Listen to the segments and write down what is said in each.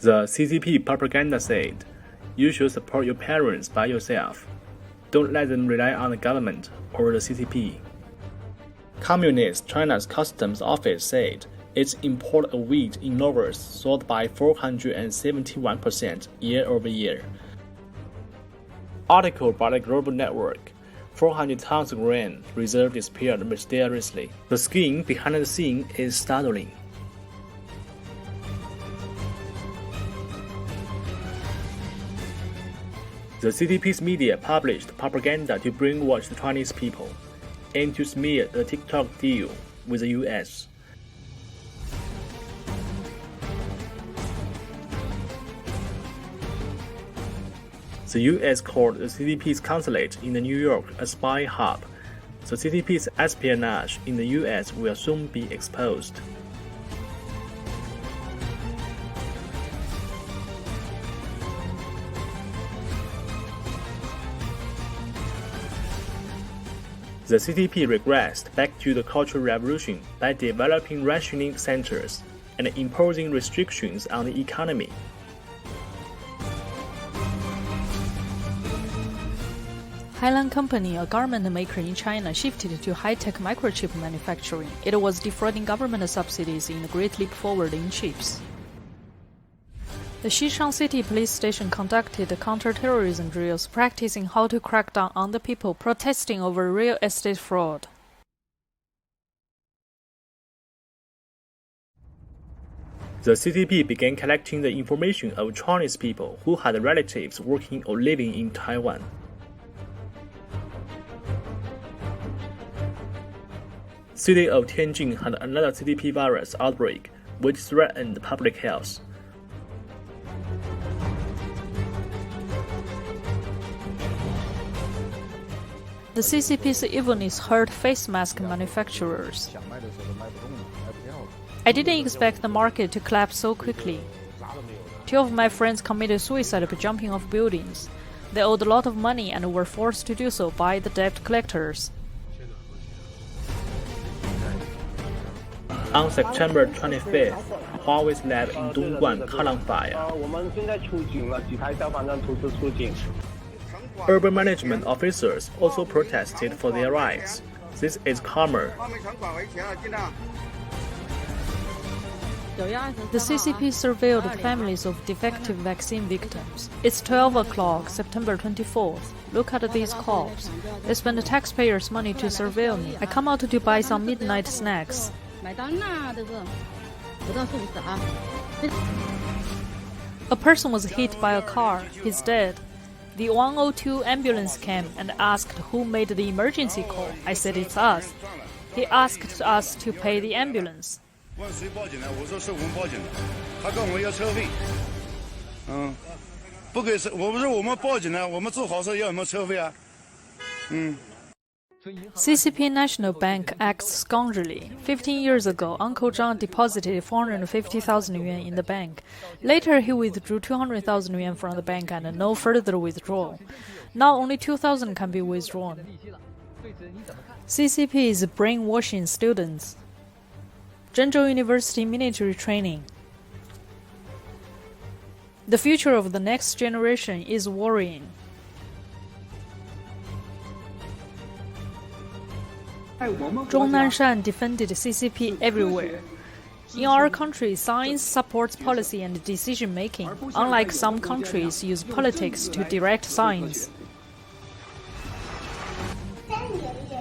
The CCP propaganda said, "You should support your parents by yourself. Don't let them rely on the government or the CCP." Communist China's Customs Office said its import of wheat in August soared by 471% year-over-year. Article by the Global Network: 400 tons of grain reserve disappeared mysteriously. The scheme behind the scene is startling. The CCP's media published propaganda to brainwash the Chinese people and to smear the TikTok deal with the US. The US called the CCP's consulate in New York a spy hub. The CCP's espionage in the US will soon be exposed. The CCP regressed back to the Cultural Revolution by developing rationing centers and imposing restrictions on the economy. Hailan Company, a garment maker in China, shifted to high-tech microchip manufacturing. It was defrauding government subsidies in a great leap forward in chips. The Xichang City Police Station conducted counter-terrorism drills practicing how to crack down on the people protesting over real estate fraud. The CCP began collecting the information of Chinese people who had relatives working or living in Taiwan. City of Tianjin had another CCP-Virus outbreak, which threatened public health. The CCP's evilness hurt face mask manufacturers. I didn't expect the market to collapse so quickly. 2 of my friends committed suicide by jumping off buildings. They owed a lot of money and were forced to do so by the debt collectors. On September 25th, Huawei's lab in Dongguan caught on fire. Urban management officers also protested for their rights. This is calmer. The CCP surveilled families of defective vaccine victims. It's 12 o'clock, September 24th. Look at these cops. They spend the taxpayers' money to surveil me. I come out to buy some midnight snacks. A person was hit by a car. He's dead. The 102 ambulance came and asked who made the emergency call. I said it's us. He asked us to pay the ambulance. CCP National Bank acts scoundrelly. 15 years ago, Uncle Zhang deposited 450,000 yuan in the bank. Later, he withdrew 200,000 yuan from the bank and no further withdrawal. Now only 2,000 can be withdrawn. CCP is brainwashing students. Zhengzhou University military training. The future of the next generation is worrying. Zhong Nanshan defended CCP everywhere. In our country, science supports policy and decision-making, unlike some countries use politics to direct science.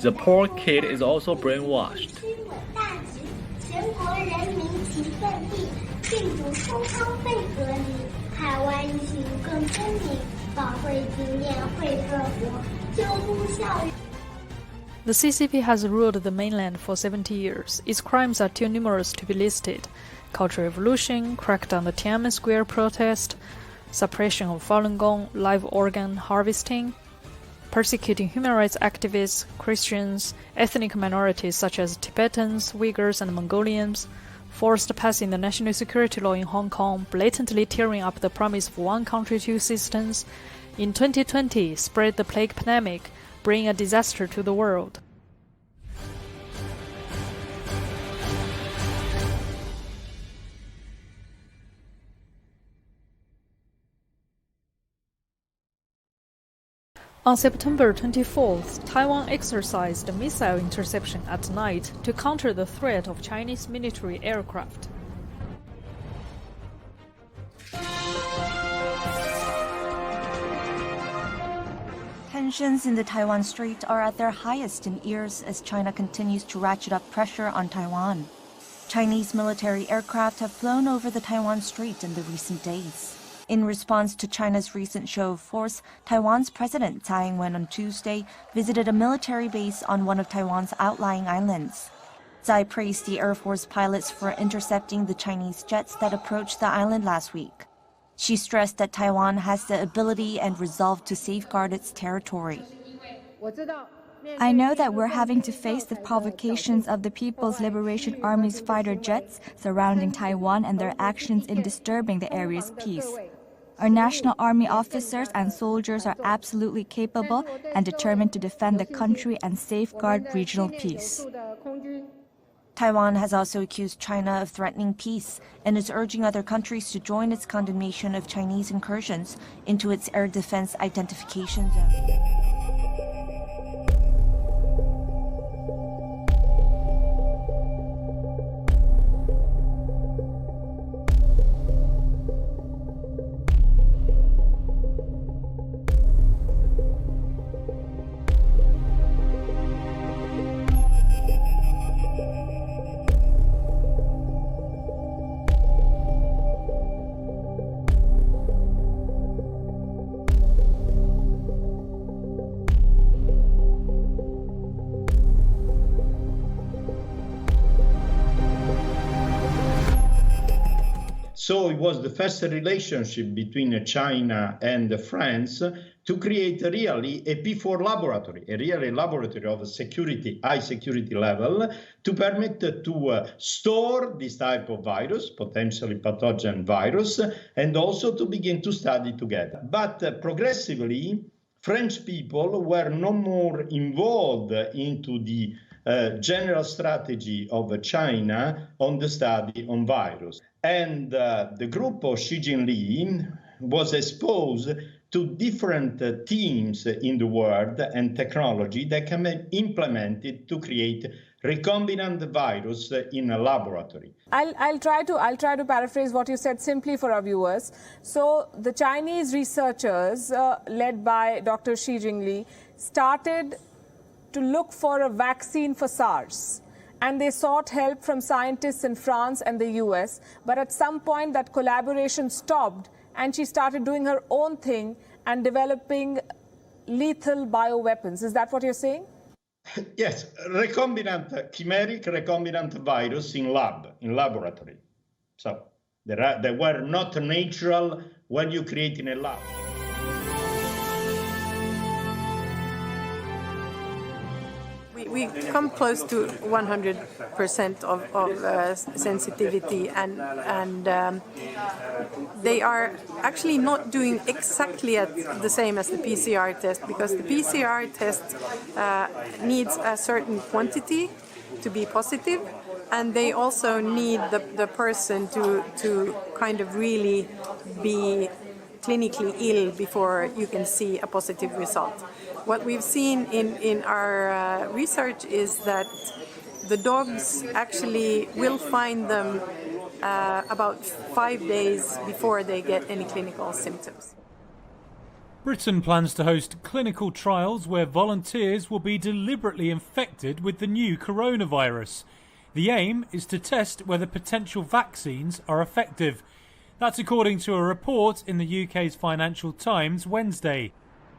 The poor kid is also brainwashed. The CCP has ruled the mainland for 70 years. Its crimes are too numerous to be listed. Cultural Revolution, crackdown on the Tiananmen Square protest, suppression of Falun Gong, live organ harvesting, persecuting human rights activists, Christians, ethnic minorities such as Tibetans, Uyghurs, and Mongolians, forced passing the national security law in Hong Kong, blatantly tearing up the promise of one country, two systems. In 2020, spread the plague pandemic, bring a disaster to the world. On September 24th, Taiwan exercised a missile interception at night to counter the threat of Chinese military aircraft. Tensions in the Taiwan Strait are at their highest in years as China continues to ratchet up pressure on Taiwan. Chinese military aircraft have flown over the Taiwan Strait in the recent days. In response to China's recent show of force, Taiwan's President Tsai Ing-wen on Tuesday visited a military base on one of Taiwan's outlying islands. Tsai praised the Air Force pilots for intercepting the Chinese jets that approached the island last week. She stressed that Taiwan has the ability and resolve to safeguard its territory. I know that we're having to face the provocations of the People's Liberation Army's fighter jets surrounding Taiwan and their actions in disturbing the area's peace. Our National Army officers and soldiers are absolutely capable and determined to defend the country and safeguard regional peace. Taiwan has also accused China of threatening peace and is urging other countries to join its condemnation of Chinese incursions into its air defense identification zone. So it was the first relationship between China and France to create really a P4 laboratory, a really laboratory of security, high security level, to permit to store this type of virus, potentially pathogen virus, and also to begin to study together. But progressively, French people were no more involved into the general strategy of China on the study on virus. And the group of Xi Jinping was exposed to different teams in the world and technology that can be implemented to create recombinant virus in a laboratory. I'll try to paraphrase what you said simply for our viewers. So the Chinese researchers, led by Dr. Xi Jinping, started to look for a vaccine for SARS. And they sought help from scientists in France and the US. But at some point, that collaboration stopped, and she started doing her own thing and developing lethal bioweapons. Is that what you're saying? Yes, chimeric recombinant virus in laboratory. So they were not natural when you create in a lab. We come close to 100% of sensitivity, and they are actually not doing exactly the same as the PCR test, because the PCR test needs a certain quantity to be positive, and they also need the person to kind of really be clinically ill before you can see a positive result. What we've seen in our research is that the dogs actually will find them about 5 days before they get any clinical symptoms. Britain plans to host clinical trials where volunteers will be deliberately infected with the new coronavirus. The aim is to test whether potential vaccines are effective. That's according to a report in the UK's Financial Times Wednesday.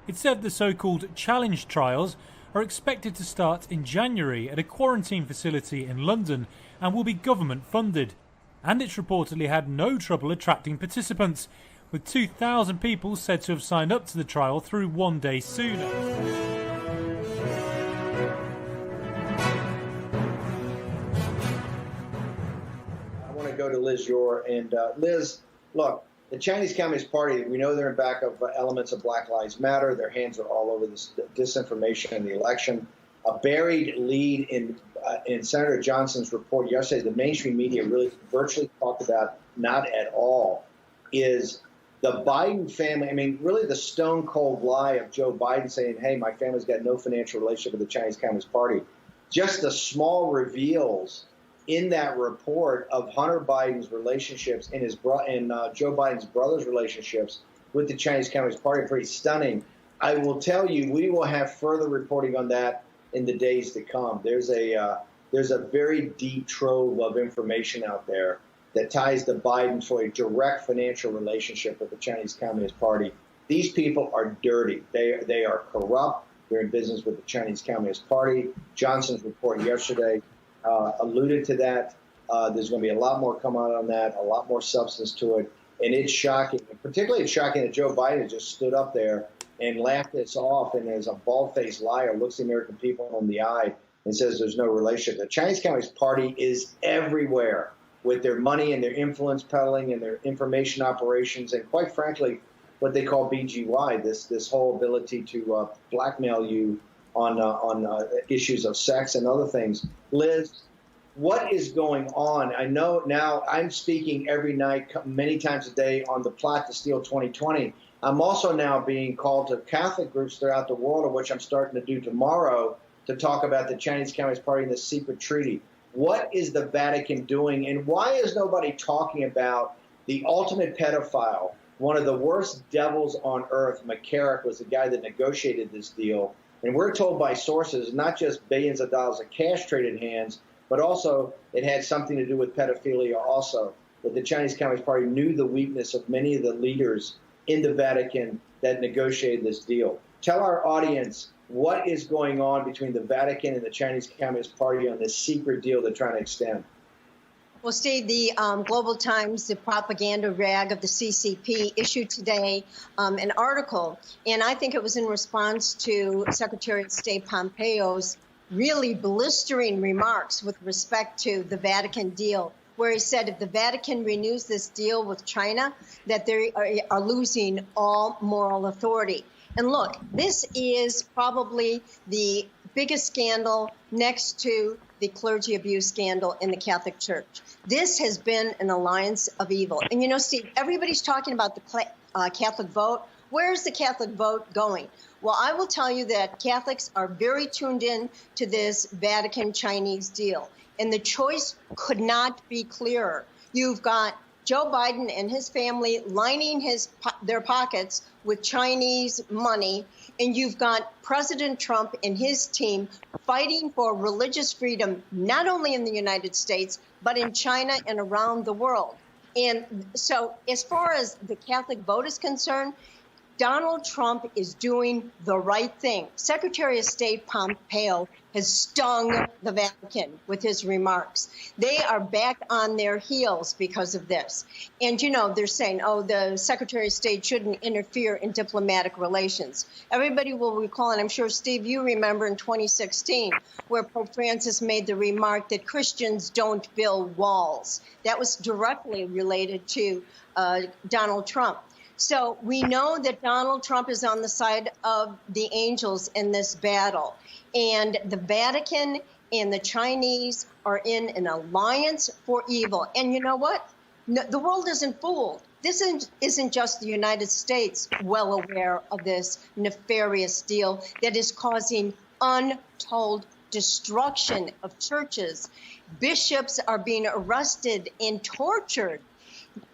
It said the so-called challenge trials are expected to start in January at a quarantine facility in London and will be government funded. And it's reportedly had no trouble attracting participants, with 2,000 people said to have signed up to the trial through 1 day sooner. I want to go to Liz Yore. And Liz, look, the Chinese Communist Party, we know they're in back of elements of Black Lives Matter. Their hands are all over this disinformation in the election. A buried lead in Senator Johnson's report yesterday, the mainstream media really virtually talked about not at all, is The Biden family, I mean, really the stone cold lie of Joe Biden saying, hey, my family's got no financial relationship with the Chinese Communist Party. Just the small reveals in that report of Hunter Biden's relationships and Joe Biden's brother's relationships with the Chinese Communist Party are pretty stunning. I will tell you, we will have further reporting on that in the days to come. There's a very deep trove of information out there that ties the Biden to a direct financial relationship with the Chinese Communist Party. These people are dirty. They are corrupt. They're in business with the Chinese Communist Party. Johnson's report yesterday alluded to that. There's going to be a lot more come out on that, a lot more substance to it. And it's shocking. And particularly it's shocking that Joe Biden just stood up there and laughed this off and as a bald-faced liar looks the American people in the eye and says there's no relationship. The Chinese Communist Party is everywhere with their money and their influence peddling and their information operations and, quite frankly, what they call BGY, this whole ability to blackmail you on issues of sex and other things. Liz, what is going on? I know now I'm speaking every night, many times a day, on the plot to steal 2020. I'm also now being called to Catholic groups throughout the world, of which I'm starting to do tomorrow, to talk about the Chinese Communist Party and the secret treaty. What is the Vatican doing, and why is nobody talking about the ultimate pedophile, one of the worst devils on earth? McCarrick was the guy that negotiated this deal, and we're told by sources not just billions of dollars of cash traded hands, but also it had something to do with pedophilia also, that the Chinese Communist Party knew the weakness of many of the leaders in the Vatican that negotiated this deal. Tell our audience what is going on between the Vatican and the Chinese Communist Party on this secret deal they're trying to extend. Well, Steve, the Global Times, the propaganda rag of the CCP, issued today an article, and I think it was in response to Secretary of State Pompeo's really blistering remarks with respect to the Vatican deal, where he said if the Vatican renews this deal with China, that they are losing all moral authority. And look, this is probably the biggest scandal next to the clergy abuse scandal in the Catholic Church. This has been an alliance of evil. And you know, Steve, everybody's talking about the Catholic vote. Where's the Catholic vote going? Well, I will tell you that Catholics are very tuned in to this Vatican-Chinese deal. And the choice could not be clearer. You've got Joe Biden and his family lining their pockets with Chinese money, and you've got President Trump and his team fighting for religious freedom, not only in the United States, but in China and around the world. And so as far as the Catholic vote is concerned, Donald Trump is doing the right thing. Secretary of State Pompeo has stung the Vatican with his remarks. They are back on their heels because of this. And, you know, they're saying, oh, the Secretary of State shouldn't interfere in diplomatic relations. Everybody will recall, and I'm sure, Steve, you remember in 2016, where Pope Francis made the remark that Christians don't build walls. That was directly related to Donald Trump. So we know that Donald Trump is on the side of the angels in this battle. And the Vatican and the Chinese are in an alliance for evil. And you know what? No, the world isn't fooled. This isn't just the United States well aware of this nefarious deal that is causing untold destruction of churches. Bishops are being arrested and tortured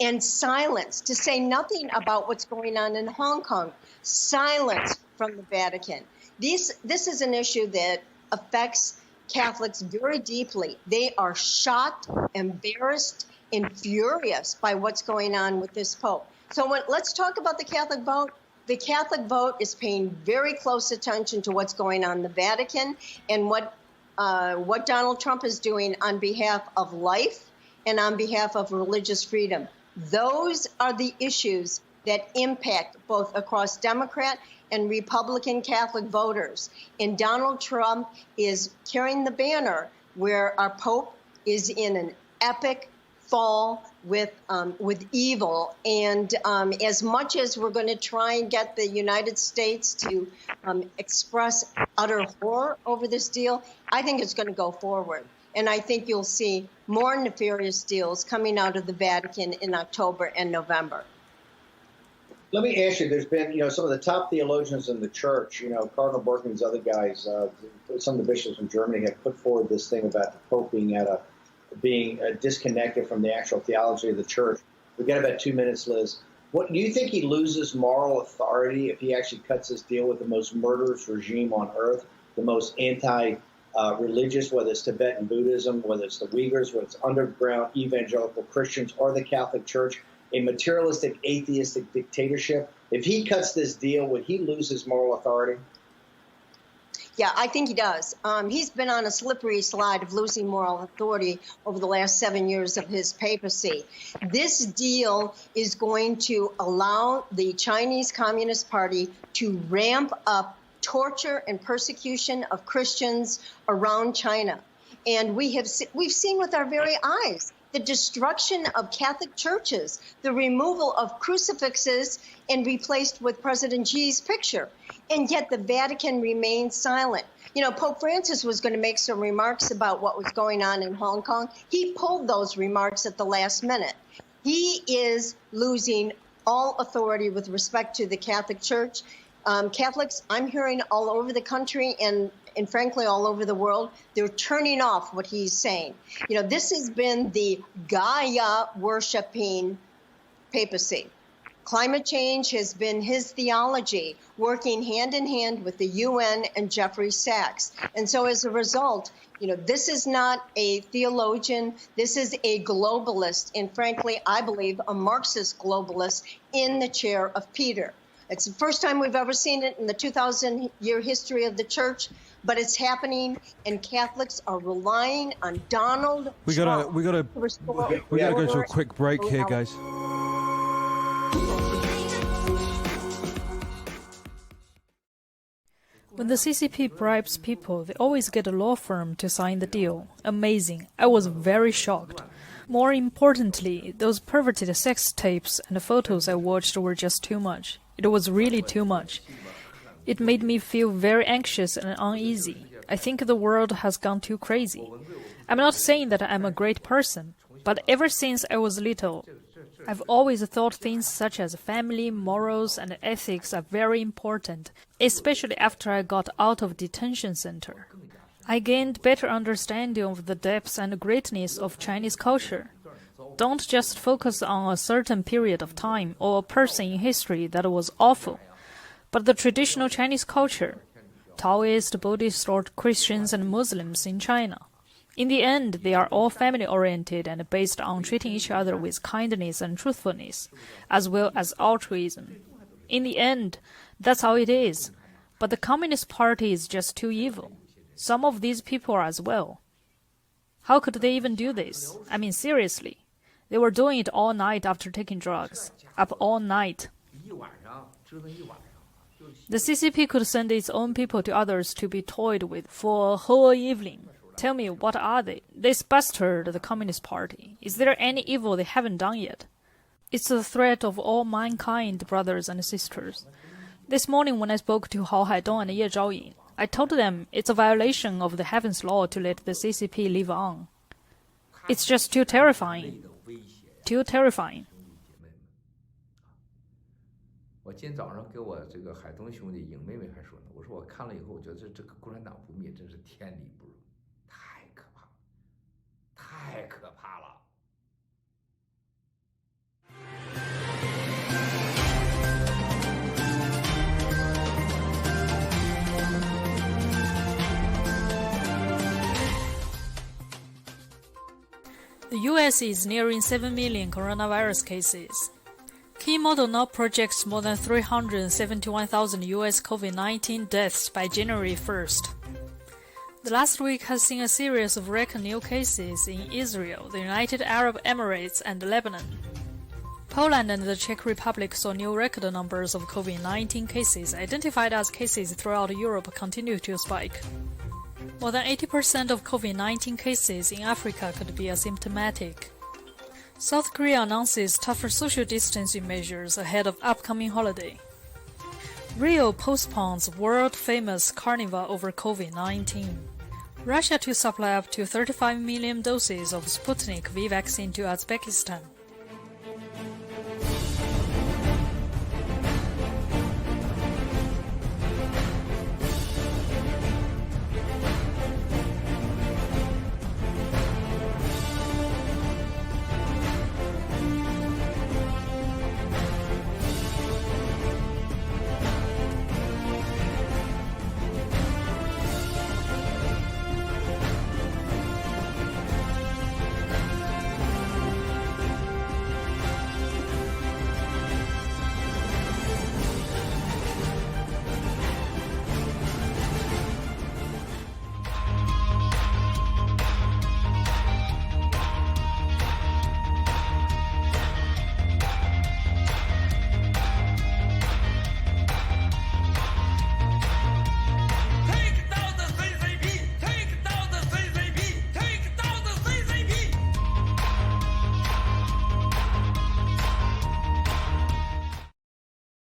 and silence, to say nothing about what's going on in Hong Kong. Silence from the Vatican. This is an issue that affects Catholics very deeply. They are shocked, embarrassed, and furious by what's going on with this Pope. So let's talk about the Catholic vote. The Catholic vote is paying very close attention to what's going on in the Vatican and what Donald Trump is doing on behalf of life and on behalf of religious freedom. Those are the issues that impact both across Democrat and Republican Catholic voters. And Donald Trump is carrying the banner where our Pope is in an epic fall with evil. And as much as we're going to try and get the United States to express utter horror over this deal, I think it's going to go forward. And I think you'll see more nefarious deals coming out of the Vatican in October and November. Let me ask you, there's been, some of the top theologians in the church, Cardinal Burke and these other guys, some of the bishops in Germany have put forward this thing about the Pope being disconnected from the actual theology of the church. We've got about 2 minutes, Liz. What do you think he loses moral authority if he actually cuts his deal with the most murderous regime on earth, the most anti-religious, whether it's Tibetan Buddhism, whether it's the Uyghurs, whether it's underground evangelical Christians or the Catholic Church, a materialistic, atheistic dictatorship? If he cuts this deal, would he lose his moral authority? Yeah, I think he does. He's been on a slippery slide of losing moral authority over the last 7 years of his papacy. This deal is going to allow the Chinese Communist Party to ramp up torture and persecution of Christians around China. And we've seen with our very eyes the destruction of Catholic churches, the removal of crucifixes and replaced with President Xi's picture. And yet the Vatican remains silent. Pope Francis was going to make some remarks about what was going on in Hong Kong. He pulled those remarks at the last minute. He is losing all authority with respect to the Catholic Church. Catholics, I'm hearing all over the country and frankly all over the world, they're turning off what he's saying. This has been the Gaia-worshipping papacy. Climate change has been his theology, working hand in hand with the UN and Jeffrey Sachs. And so as a result, this is not a theologian. This is a globalist, and frankly, I believe a Marxist globalist in the chair of Peter. It's the first time we've ever seen it in the 2,000-year history of the church, but it's happening, and Catholics are relying on Donald Trump. We gotta go to a quick break here, guys. When the CCP bribes people, they always get a law firm to sign the deal. Amazing. I was very shocked. More importantly, those perverted sex tapes and the photos I watched were just too much. It was really too much. It made me feel very anxious and uneasy. I think the world has gone too crazy. I'm not saying that I'm a great person, but ever since I was little, I've always thought things such as family, morals, and ethics are very important, especially after I got out of detention center. I gained better understanding of the depths and greatness of Chinese culture. Don't just focus on a certain period of time or a person in history that was awful, but the traditional Chinese culture, Taoist, Buddhist, or Christians and Muslims in China. In the end, they are all family-oriented and based on treating each other with kindness and truthfulness, as well as altruism. In the end, that's how it is. But the Communist Party is just too evil. Some of these people are as well. How could they even do this? I mean, seriously. They were doing it all night after taking drugs. Up all night. The CCP could send its own people to others to be toyed with for a whole evening. Tell me, what are they? This bastard, the Communist Party. Is there any evil they haven't done yet? It's the threat of all mankind, brothers and sisters. This morning when I spoke to Hao Haidong and Ye Zhaoying, I told them it's a violation of the heavens law to let the CCP live on. It's just too terrifying. Too terrifying. 我今天早上给我这个海东兄弟影妹妹还说呢，我说我看了以后，我觉得这个共产党不灭真是天理不容，太可怕，太可怕了。The US is nearing 7 million coronavirus cases. Key model now projects more than 371,000 US COVID-19 deaths by January 1st. The last week has seen a series of record new cases in Israel, the United Arab Emirates, and Lebanon. Poland and the Czech Republic saw new record numbers of COVID-19 cases identified as cases throughout Europe continue to spike. More than 80% of COVID-19 cases in Africa could be asymptomatic. South Korea announces tougher social distancing measures ahead of upcoming holiday. Rio postpones world-famous carnival over COVID-19. Russia to supply up to 35 million doses of Sputnik V vaccine to Uzbekistan.